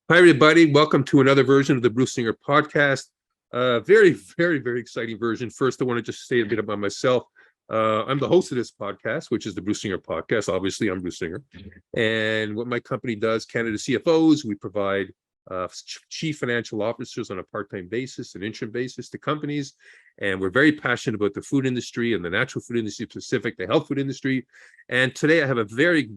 Hi, everybody. Welcome to another version of the Bruce Singer podcast. Very exciting version. First, I want to just say a bit about myself. I'm the host of this podcast, which is the Bruce Singer podcast. Obviously, I'm Bruce Singer. And what my company does, Canada CFOs, we provide chief financial officers on a part-time basis, an interim basis to companies. And we're very passionate about the food industry and the natural food industry specific, the health food industry. And today I have a very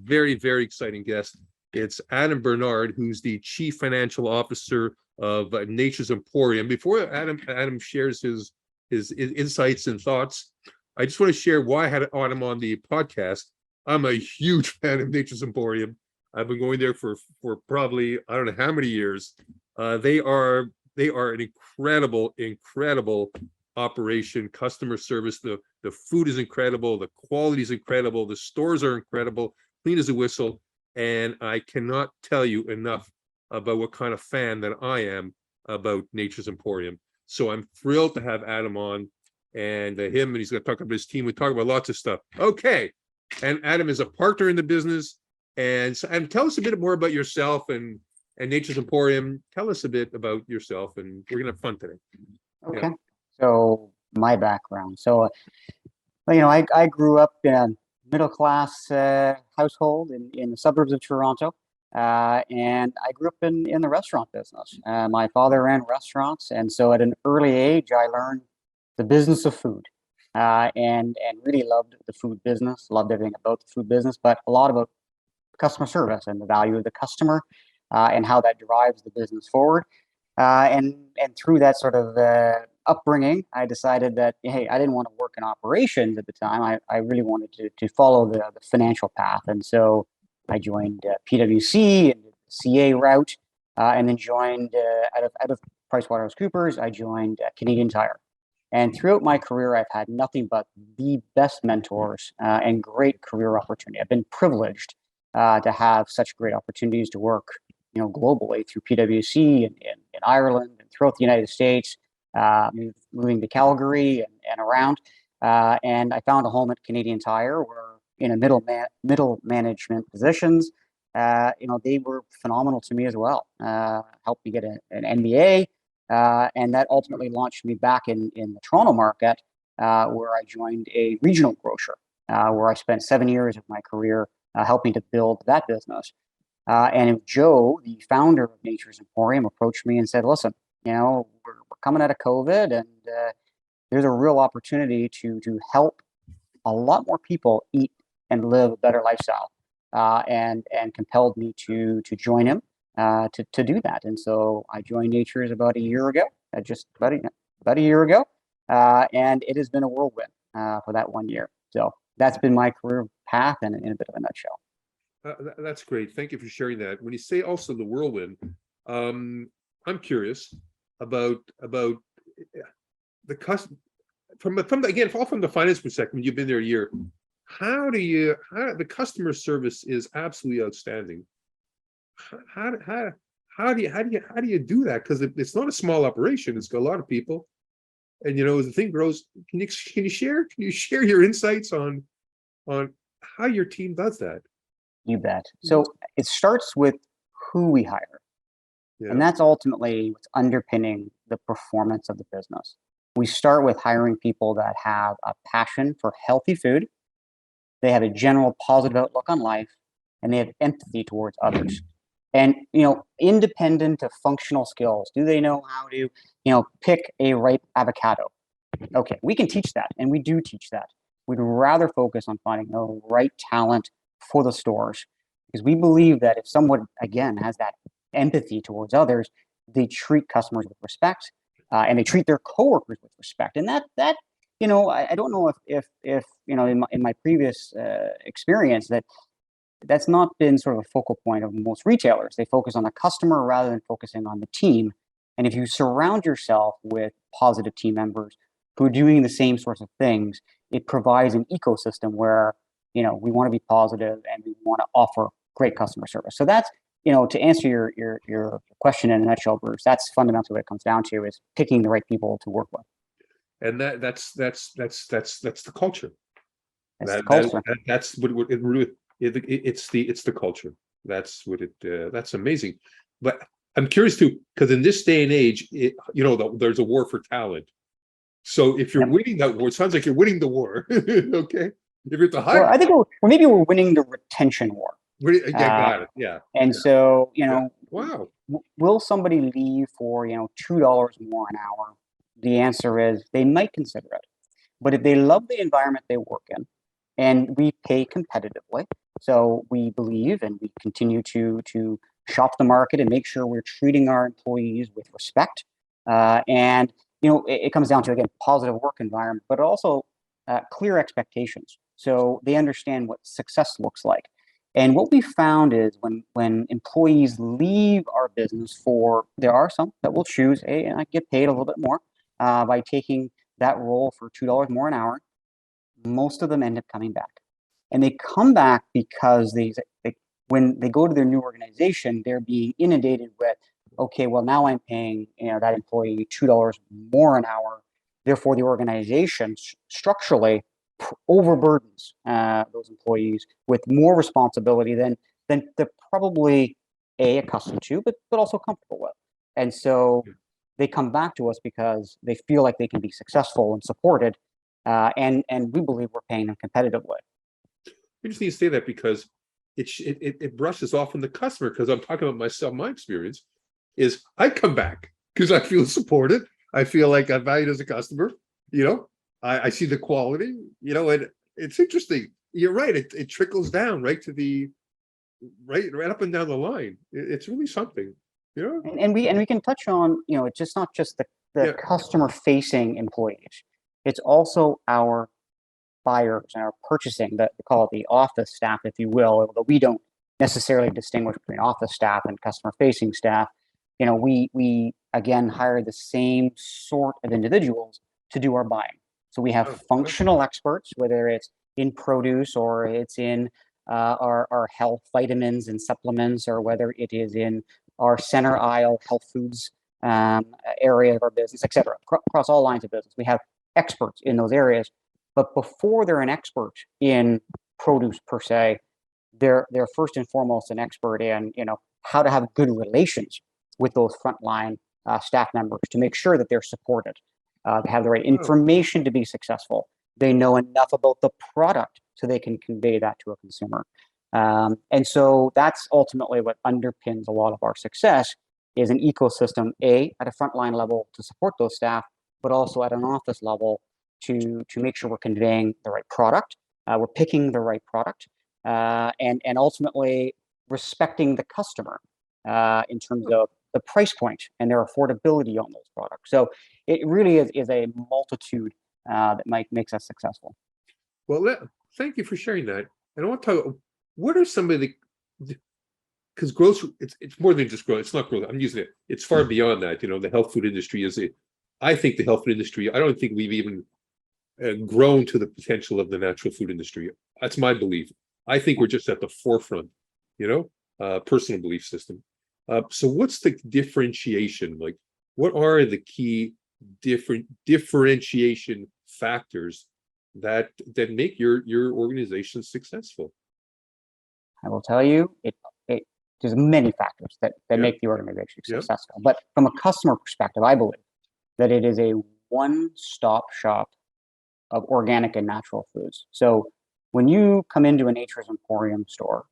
exciting guest. It's Adam Barnard, who's the Chief Financial Officer of Nature's Emporium. Before Adam shares his insights and thoughts, I just want to share why I had Adam on the podcast. I'm a huge fan of Nature's Emporium. I've been going there for probably I don't know how many years. They are an incredible operation, customer service. The food is incredible, the quality is incredible, the stores are incredible, clean as a whistle. And I cannot tell you enough about what kind of fan that I am about Nature's Emporium. So I'm thrilled to have Adam on and he's going to talk about his team. We talk about lots of stuff. Okay. And Adam is a partner in the business. And tell us a bit more about yourself and Nature's Emporium. Tell us a bit about yourself, and we're going to have fun today. Okay. Yeah. So my background. I grew up in a middle-class household in the suburbs of Toronto, and I grew up in the restaurant business. My father ran restaurants, and so at an early age, I learned the business of food, and really loved the food business, loved everything about the food business, but a lot about customer service and the value of the customer, and how that drives the business forward. And through that sort of upbringing, I decided that, hey, I didn't want to work in operations at the time. I really wanted to follow the financial path. And so I joined PwC and the CA route, and then joined out of PricewaterhouseCoopers, I joined Canadian Tire. And throughout my career, I've had nothing but the best mentors and great career opportunity. I've been privileged to have such great opportunities to work globally through PwC in Ireland and throughout the United States, moving to Calgary and around. And I found a home at Canadian Tire where in a middle management positions, they were phenomenal to me as well. Helped me get an MBA, and that ultimately launched me back in the Toronto market, where I joined a regional grocer, where I spent 7 years of my career helping to build that business. And Joe, the founder of Nature's Emporium, approached me and said, listen, we're coming out of COVID, and there's a real opportunity to help a lot more people eat and live a better lifestyle, and compelled me to join him to do that. And so I joined Nature's about a year ago, just about a year ago, and it has been a whirlwind for that 1 year. So that's been my career path in a bit of a nutshell. That's great. Thank you for sharing that. When you say also the whirlwind, I'm curious about the customer from the finance perspective. You've been there a year. How the customer service is absolutely outstanding. How do you do that? Because it's not a small operation. It's got a lot of people, and as the thing grows, can you share your insights on how your team does that? You bet. So it starts with who we hire. Yeah. And that's ultimately what's underpinning the performance of the business. We start with hiring people that have a passion for healthy food, they have a general positive outlook on life, and they have empathy towards others. And, independent of functional skills, do they know how to, pick a ripe avocado? Okay, we can teach that, and we do teach that. We'd rather focus on finding the right talent for the stores, because we believe that if someone, again, has that empathy towards others, they treat customers with respect, and they treat their coworkers with respect. And that I don't know if in my previous experience that's not been sort of a focal point of most retailers. They focus on the customer rather than focusing on the team. And if you surround yourself with positive team members who are doing the same sorts of things, it provides an ecosystem where we want to be positive and we want to offer great customer service. So that's, to answer your question in a nutshell, Bruce, that's fundamentally what it comes down to, is picking the right people to work with. And that's the culture. That's the culture. That's what it really. It's the culture. That's what it. That's amazing. But I'm curious too, because in this day and age, there's a war for talent. So if you're Yep. winning that war, it sounds like you're winning the war. Okay. If you're at the high, Well, I think maybe we're winning the retention war. yeah, got it. Yeah. And Yeah. so, Yeah. Wow. will somebody leave for, $2 more an hour? The answer is they might consider it. But if they love the environment they work in, and we pay competitively, so we believe and we continue to shop the market and make sure we're treating our employees with respect. And it comes down to, again, positive work environment, but also clear expectations, so they understand what success looks like. And what we found is when employees leave our business there are some that will choose, hey, and I get paid a little bit more by taking that role for $2 more an hour. Most of them end up coming back, and they come back because when they go to their new organization, they're being inundated with, okay, well, now I'm paying that employee $2 more an hour. Therefore, the organization structurally overburdens those employees with more responsibility than they're probably accustomed to, but also comfortable with. And so they come back to us because they feel like they can be successful and supported, and we believe we're paying them competitively. You just need to say that because it brushes off on the customer. Because I'm talking about myself. My experience is I come back because I feel supported. I feel like I'm valued as a customer. I see the quality. And it's interesting. You're right. It trickles down right to the right up and down the line. It's really something. And we can touch on, it's just not just the Yeah. customer facing employees. It's also our buyers and our purchasing, that we call it the office staff, if you will, although we don't necessarily distinguish between office staff and customer facing staff. We again hire the same sort of individuals to do our buying. So we have functional experts, whether it's in produce or it's in our health vitamins and supplements, or whether it is in our center aisle health foods area of our business, et cetera. Across all lines of business, we have experts in those areas. But before they're an expert in produce per se, they're first and foremost an expert in how to have good relations with those frontline staff members to make sure that they're supported. They have the right information to be successful. They know enough about the product so they can convey that to a consumer. And so that's ultimately what underpins a lot of our success, is an ecosystem, at a frontline level to support those staff, but also at an office level to make sure we're conveying the right product, we're picking the right product, and ultimately respecting the customer in terms of the price point and their affordability on those products. So it really is a multitude that makes us successful. Well, thank you for sharing that. And I want to talk. What are some of the, because grocery, it's more than just grocery. It's not grocery. I'm using it. It's far beyond that. The health food industry I think the health food industry, I don't think we've even grown to the potential of the natural food industry. That's my belief. I think we're just at the forefront, personal belief system. So what's the differentiation? Like, what are the key differentiation factors that make your organization successful? I will tell you, there's many factors that make the organization successful. But from a customer perspective, I believe that it is a one-stop shop of organic and natural foods. So when you come into a Nature's Emporium store,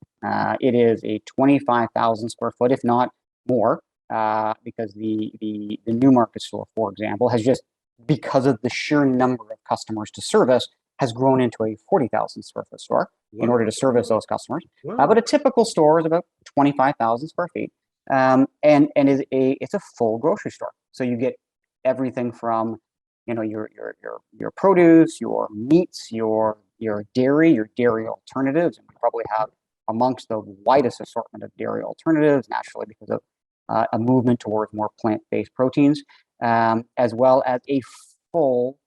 it is a 25,000 square foot, if not more, because the Newmarket store, for example, has just, because of the sheer number of customers to service, has grown into a 40,000 square foot store in order to service those customers. But a typical store is about 25,000 square feet, and it's a full grocery store. So you get everything from your produce, your meats, your dairy alternatives, and we probably have amongst the widest assortment of dairy alternatives, naturally because of a movement towards more plant-based proteins, as well as a full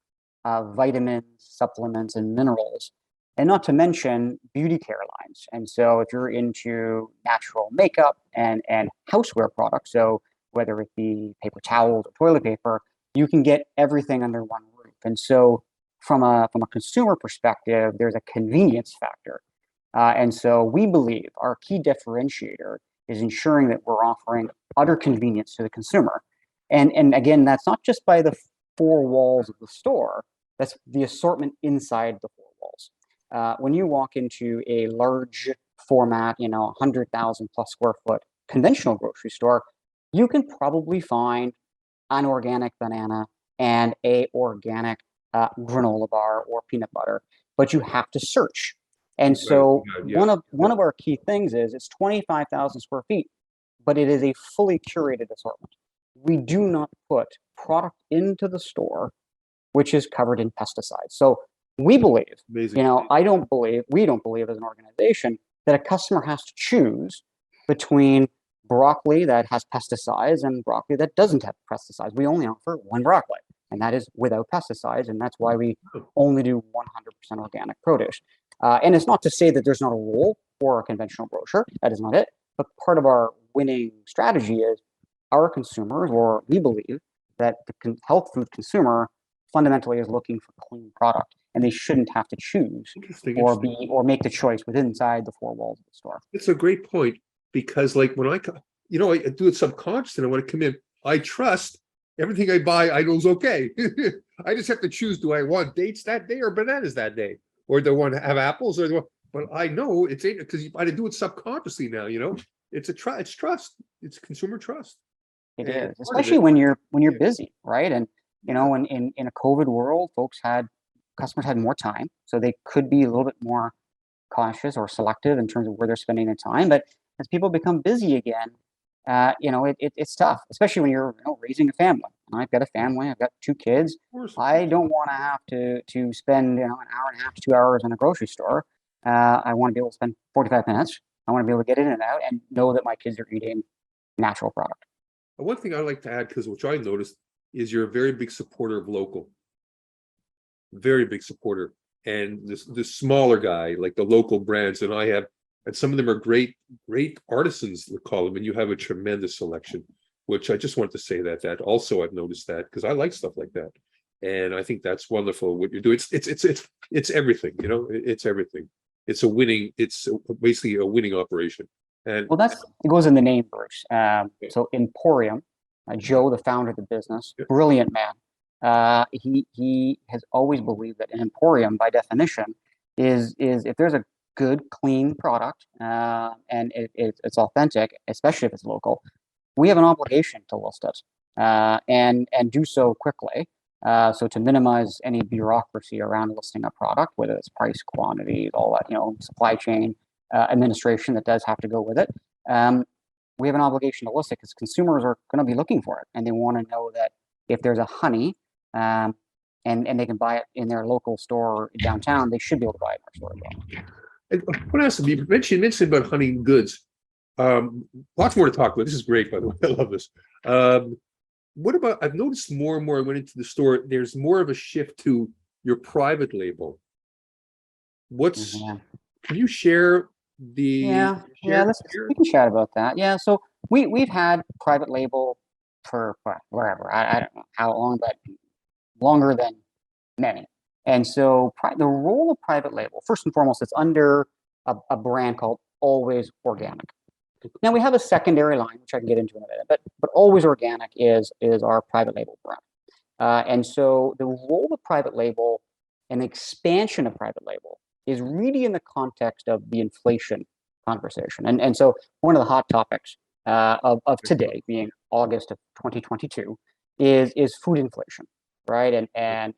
vitamins, supplements, and minerals, and not to mention beauty care lines. And so if you're into natural makeup and houseware products, so whether it be paper towels or toilet paper, you can get everything under one roof. And so from a consumer perspective, there's a convenience factor. And so we believe our key differentiator is ensuring that we're offering utter convenience to the consumer. And again, that's not just by the four walls of the store, that's the assortment inside the four walls. When you walk into a large format, 100,000 plus square foot conventional grocery store, you can probably find an organic banana and a organic granola bar or peanut butter, but you have to search. And so one of our key things is it's 25,000 square feet, but it is a fully curated assortment. We do not put product into the store which is covered in pesticides. So we believe, Amazing. we don't believe as an organization that a customer has to choose between broccoli that has pesticides and broccoli that doesn't have pesticides. We only offer one broccoli, and that is without pesticides, and that's why we only do 100% organic produce. And it's not to say that there's not a role for a conventional grocer. That is not it. But part of our winning strategy is our consumers, or we believe that the health food consumer fundamentally is looking for clean product, and they shouldn't have to choose or make the choice within inside the four walls of the store. It's a great point, because like when I do it subconsciously, and when I come in, I trust everything I buy, I know is okay. I just have to choose, do I want dates that day or bananas that day? Or do I want to have apples? But I know it's because I do it subconsciously now, it's trust. It's consumer trust. It is, especially when you're busy, right? And in a COVID world, customers had more time, so they could be a little bit more cautious or selective in terms of where they're spending their time. But as people become busy again, it's tough, especially when you're raising a family. I've got a family. I've got two kids. I don't want to have to spend an hour and a half to 2 hours in a grocery store. I want to be able to spend 45 minutes. I want to be able to get in and out and know that my kids are eating natural product. One thing I'd like to add, which I noticed, is you're a very big supporter of local. Very big supporter. And the smaller guy, like the local brands, and some of them are great artisans, we call them, and you have a tremendous selection, which I just wanted to say that also I've noticed that, because I like stuff like that. And I think that's wonderful what you do. It's everything, it's everything. It's basically a winning operation. And well, it goes in the name, Bruce. So Emporium, Joe, the founder of the business, brilliant man. He has always believed that an emporium, by definition, is if there's a good, clean product and it's authentic, especially if it's local, we have an obligation to list it and do so quickly. So to minimize any bureaucracy around listing a product, whether it's price, quantity, all that, supply chain administration that does have to go with it. We have an obligation to list it because consumers are going to be looking for it, and they want to know that if there's a honey and they can buy it in their local store downtown, they should be able to buy it in our store as well. And what else? You mentioned about honey goods. Lots more to talk about. This is great, by the way. I love this. What about? I've noticed more and more. I went into the store. There's more of a shift to your private label. Can you share the? We can chat about that. Yeah, so we've had private label for wherever. I don't know how long, but longer than many. And so the role of private label, first and foremost, it's under a brand called Always Organic. Now we have a secondary line, which I can get into in a minute, but Always Organic is our private label brand. And so the role of private label and the expansion of private label is really in the context of the inflation conversation. And so one of the hot topics of today, being August of 2022, is food inflation, right? And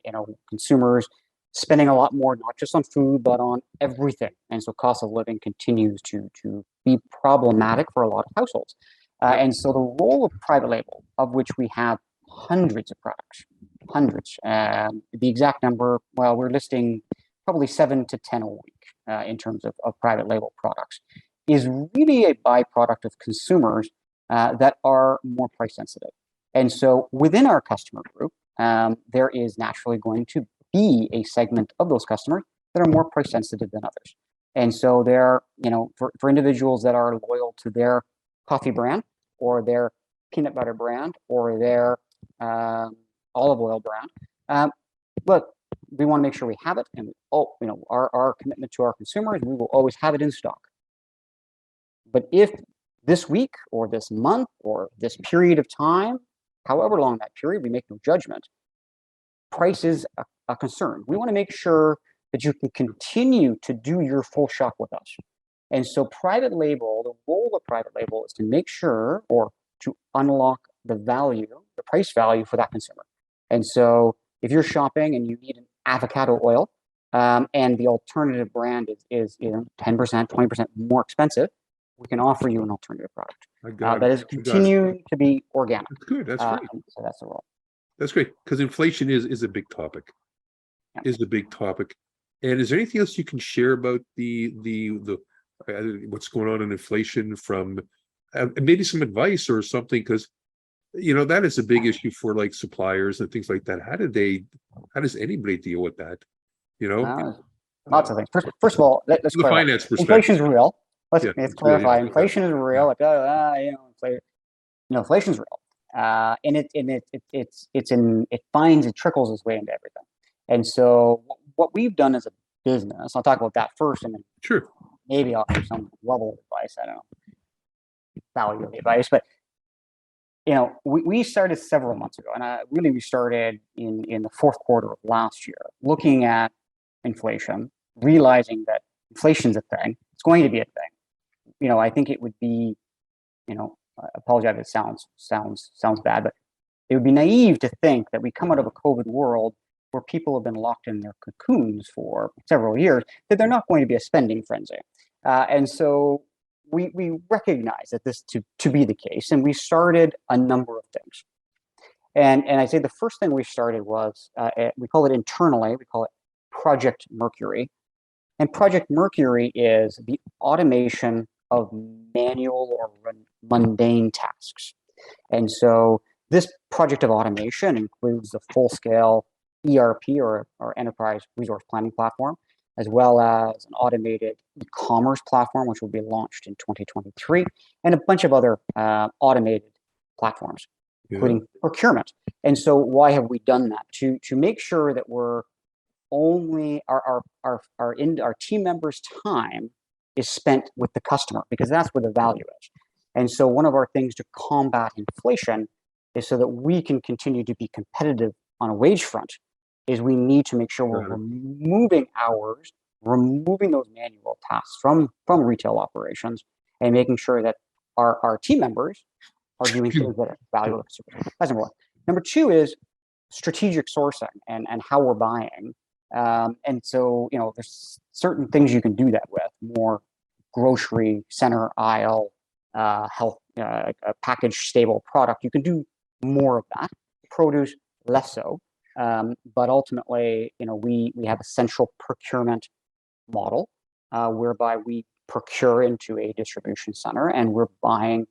consumers spending a lot more, not just on food, but on everything. And so cost of living continues to be problematic for a lot of households. And so the role of private label, of which we have hundreds of products, the exact number, well, we're listing probably 7 to 10 a week in terms of private label products, is really a byproduct of consumers that are more price sensitive. And so within our customer group, there is naturally going to be a segment of those customers that are more price sensitive than others. And so they're, for individuals that are loyal to their coffee brand or their peanut butter brand or their olive oil brand, look, we want to make sure we have it, and our commitment to our consumers, we will always have it in stock. But if this week or this month or this period of time, however long that period, we make no judgment. Price is a concern. We want to make sure that you can continue to do your full shop with us. And so private label, the role of private label is to make sure or to unlock the value, the price value for that consumer. And so if you're shopping and you need an avocado oil, and the alternative brand is 10%, 20% more expensive, we can offer you an alternative product that is continuing to be organic. That's good. That's great. So that's the role. That's great, because inflation is a big topic. Yeah. Is a big topic. And is there anything else you can share about the what's going on in inflation from maybe some advice or something? Because that is a big issue for like suppliers and things like that. How does anybody deal with that? Lots of things. First of all, let's the clarify. finance perspective. Inflation is real. Let's clarify. Really Inflation is real. Inflation is real. And it finds and trickles its way into everything. And so what we've done as a business, I'll talk about that first, and then sure, maybe I'll have some level of advice. I don't know, value of advice, but we started several months ago, and we started in the fourth quarter of last year, looking at inflation, realizing that inflation's a thing. It's going to be a thing. I think it would be, I apologize if it sounds bad, but it would be naive to think that we come out of a COVID world where people have been locked in their cocoons for several years, that they're not going to be a spending frenzy. And so we recognize that this to be the case, and we started a number of things. And I say the first thing we started was, we call it internally, we call it Project Mercury. And Project Mercury is the automation of manual or mundane tasks. And so this project of automation includes the full-scale ERP or enterprise resource planning platform, as well as an automated e-commerce platform, which will be launched in 2023, and a bunch of other automated platforms, including procurement. And so why have we done that? To make sure that we're only our team members' time is spent with the customer, because that's where the value is. And so one of our things to combat inflation is so that we can continue to be competitive on a wage front, is we need to make sure we're removing hours, removing those manual tasks from retail operations, and making sure that our team members are doing things that are valuable to consumers. That's number one. Number two is strategic sourcing and how we're buying. And so, there's certain things you can do that with, more grocery, center aisle, health, a packaged stable product. You can do more of that. Produce, less so. But ultimately, we have a central procurement model whereby we procure into a distribution center, and we're buying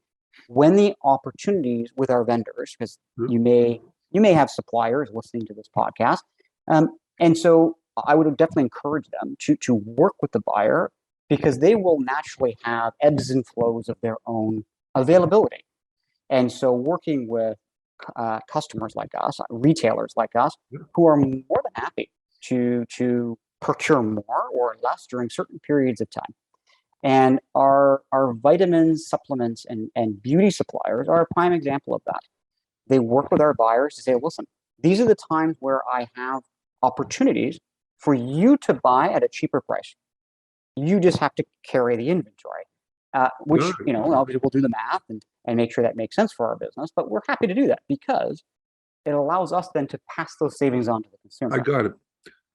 when the opportunities with our vendors, because you may have suppliers listening to this podcast. And so I would definitely encourage them to work with the buyer, because they will naturally have ebbs and flows of their own availability. And so working with customers like us, retailers like us, who are more than happy to procure more or less during certain periods of time. And our vitamins, supplements, and beauty suppliers are a prime example of that. They work with our buyers to say, listen, these are the times where I have opportunities for you to buy at a cheaper price. You just have to carry the inventory, which, obviously we'll do the math and make sure that makes sense for our business, but we're happy to do that because it allows us then to pass those savings on to the consumer. I got it.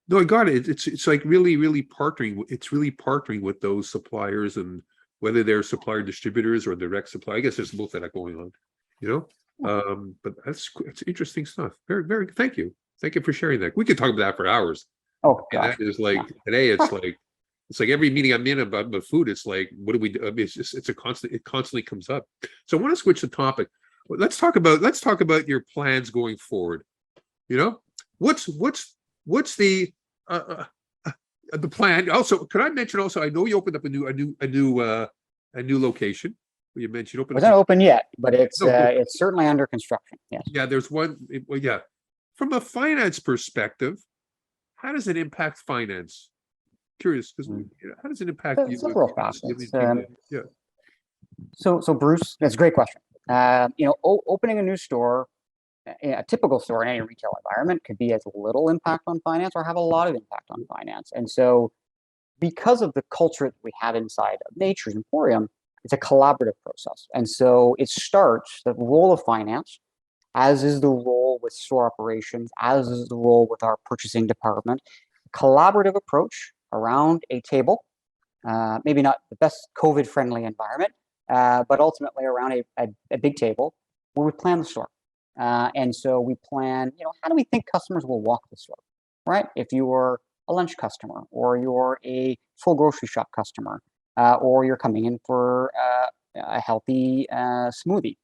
No, I got it. It's like really partnering. It's really partnering with those suppliers, and whether they're supplier distributors or direct supply. I guess there's both of that going on, but it's interesting stuff. Very, very, thank you. Thank you for sharing that. We could talk about that for hours. Oh, and that is like today. It's like every meeting I'm in about food. It's like, what do we do? I mean, it's a constant. It constantly comes up. So I want to switch the topic. Let's talk about your plans going forward. What's the plan? Also, could I mention also? I know you opened up a new location. You mentioned open. It's not open yet, but it's certainly under construction. Yes. Yeah, there's one. Yeah, from a finance perspective, how does it impact finance? Curious, because how does it impact you? Several facets. So Bruce, that's a great question. Opening a new store, a typical store in any retail environment could be as little impact on finance or have a lot of impact on finance. And so because of the culture that we have inside of Nature's Emporium, it's a collaborative process. And so it starts the role of finance, as is the role with store operations, as is the role with our purchasing department, collaborative approach around a table, maybe not the best COVID-friendly environment, but ultimately around a big table where we plan the store. And so we plan, how do we think customers will walk the store, right? If you're a lunch customer, or you're a full grocery shop customer, or you're coming in for a healthy smoothie,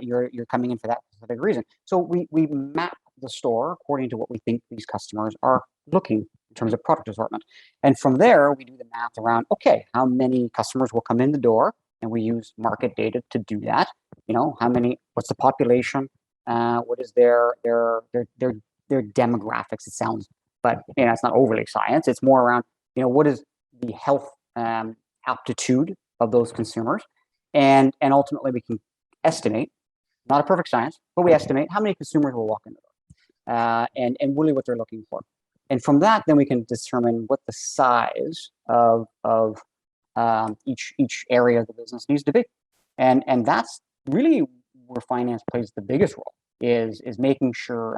you're coming in for that specific reason. So we map the store according to what we think these customers are looking in terms of product assortment. And from there, we do the math around, okay, how many customers will come in the door? And we use market data to do that. What's the population? What is their demographics? It sounds, but it's not overly science. It's more around, what is the health aptitude of those consumers, and ultimately we can estimate, not a perfect science, but we estimate how many consumers will walk in the door, and really what they're looking for. And from that, then we can determine what the size of each area of the business needs to be, and that's really where finance plays the biggest role. Is making sure,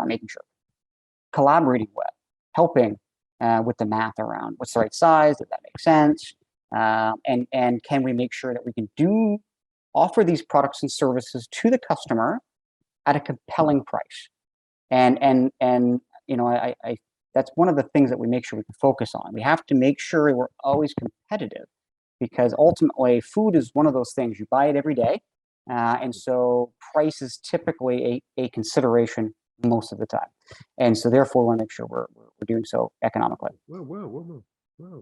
collaborating with, helping with the math around what's the right size, does that make sense, and can we make sure that we can offer these products and services to the customer at a compelling price, and I that's one of the things that we make sure we can focus on. We have to make sure we're always competitive, because ultimately food is one of those things you buy it every day, and so price is typically a consideration most of the time, and so therefore we want to make sure we're doing so economically. Wow.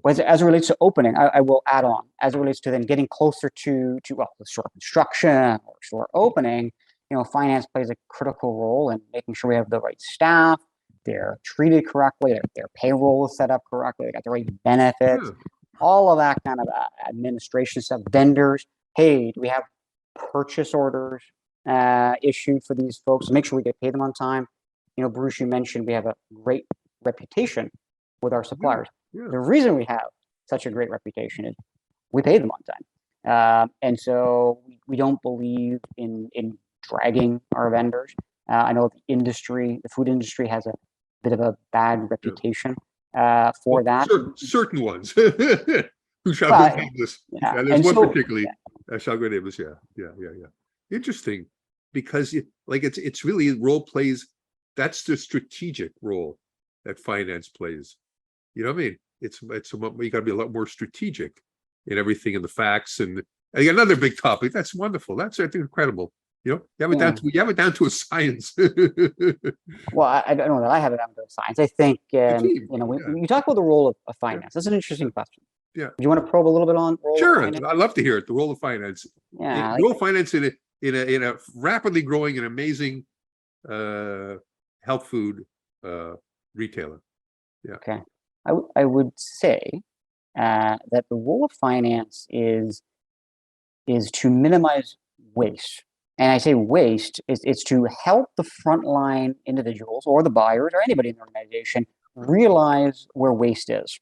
As it relates to opening, I will add on, as it relates to then getting closer to the store construction or store opening, finance plays a critical role in making sure we have the right staff, they're treated correctly, their payroll is set up correctly, they got the right benefits, all of that kind of administration stuff, vendors. Hey, do we have purchase orders issued for these folks? Make sure we get paid them on time. Bruce, you mentioned we have a great reputation with our suppliers. The reason we have such a great reputation is we pay them on time. And so we don't believe in dragging our vendors. I know the food industry has a bit of a bad reputation for that. Certain ones who shall go nameless. Yeah. There's one particularly shall go nameless. Yeah. Interesting, because it's really role plays. That's the strategic role that finance plays. You know what I mean? It's you got to be a lot more strategic in everything, in the facts, and another big topic. That's wonderful. That's, I think, incredible. You have it down to a science. Well, I don't know that I have it down to a science. I think you talk about the role of finance. That's an interesting question. Yeah. Do you want to probe a little bit on role Sure, of finance? I'd love to hear it. The role of finance. Yeah, the role of finance in a rapidly growing and amazing health food retailer. Yeah. Okay. I would say that the role of finance is to minimize waste. And I say waste is to help the frontline individuals or the buyers or anybody in the organization realize where waste is.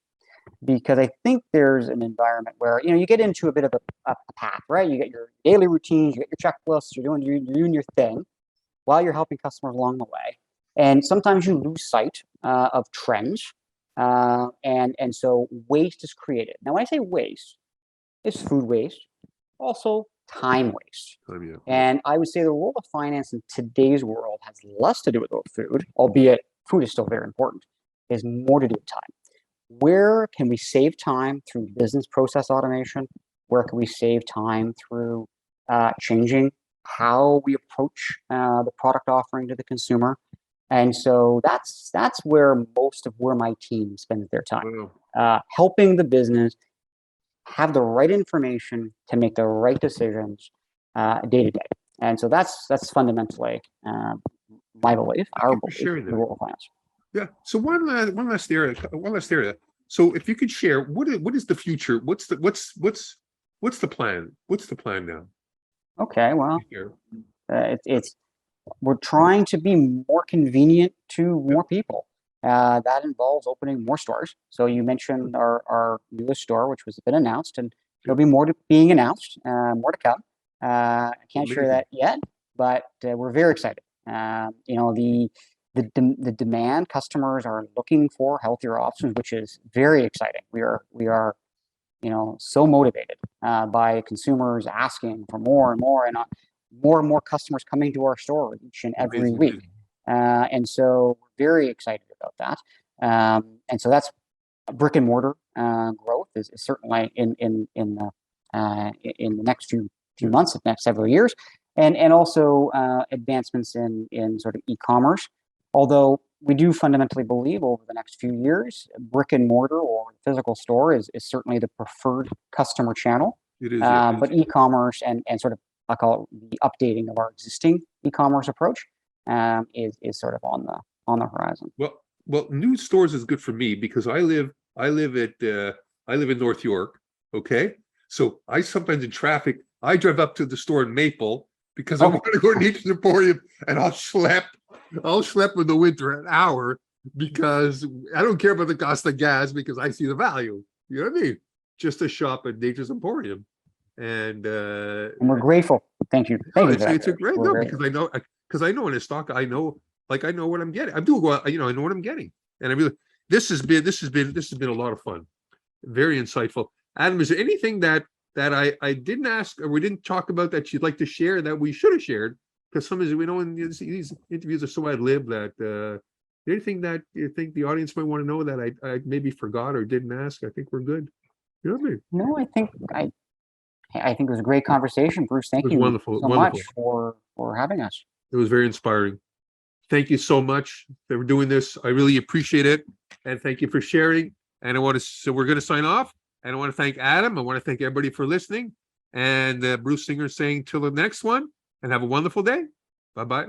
Because I think there's an environment where you get into a bit of a path, right? You get your daily routines, you get your checklists, you're doing your thing while you're helping customers along the way. And sometimes you lose sight of trends. And so waste is created. Now, when I say waste, it's food waste, also time waste. And I would say the role of finance in today's world has less to do with food, albeit food is still very important, is more to do with time. Where can we save time through business process automation? Where can we save time through changing how we approach the product offering to the consumer? And so that's where most of my team spends their time, helping the business have the right information to make the right decisions day to day. And so that's fundamentally my belief, our belief, the role of finance. Yeah. So one last area. So if you could share, what is the future? What's the plan? What's the plan now? Okay, well, Here. it's we're trying to be more convenient to more people. That involves opening more stores. So you mentioned our newest store, which was been announced, and there'll be more being announced, more to come. I can't share Amazing. that yet, but we're very excited. The demand, customers are looking for healthier options, which is very exciting. We are so motivated by consumers asking for more and more, and more customers coming to our store each and every Amazing, week. amazing. And so we're very excited about that. And so that's brick and mortar growth is certainly in the next few months, the next several years, and also advancements in sort of e-commerce. Although we do fundamentally believe over the next few years, brick and mortar or physical store is certainly the preferred customer channel. It is, yeah. But e-commerce and sort of, I call it the updating of our existing e-commerce approach is sort of on the horizon. Well, new stores is good for me because I live in North York. Okay, so I sometimes in traffic I drive up to the store in Maple because I Okay. want to go to Nature's Emporium, and I'll schlep in the winter an hour because I don't care about the cost of gas because I see the value. You know what I mean? Just to shop at Nature's Emporium, and And we're grateful. Thank you. Thank you for that. it's a great We're no very because I know in a stock I know what I'm getting. I do go out, I know what I'm getting, and I really this has been a lot of fun, very insightful. Adam, is there anything that I didn't ask or we didn't talk about that you'd like to share that we should have shared? Because some of we know in these interviews are so ad-lib that anything that you think the audience might want to know that I maybe forgot or didn't ask, I think we're good. You know what I mean? No, I think it was a great conversation, Bruce. It Thank was you wonderful, so much wonderful. for having us. It was very inspiring. Thank you so much for doing this. I really appreciate it. And thank you for sharing. And so we're going to sign off. And I want to thank Adam. I want to thank everybody for listening. And Bruce Singer saying till the next one and have a wonderful day. Bye-bye.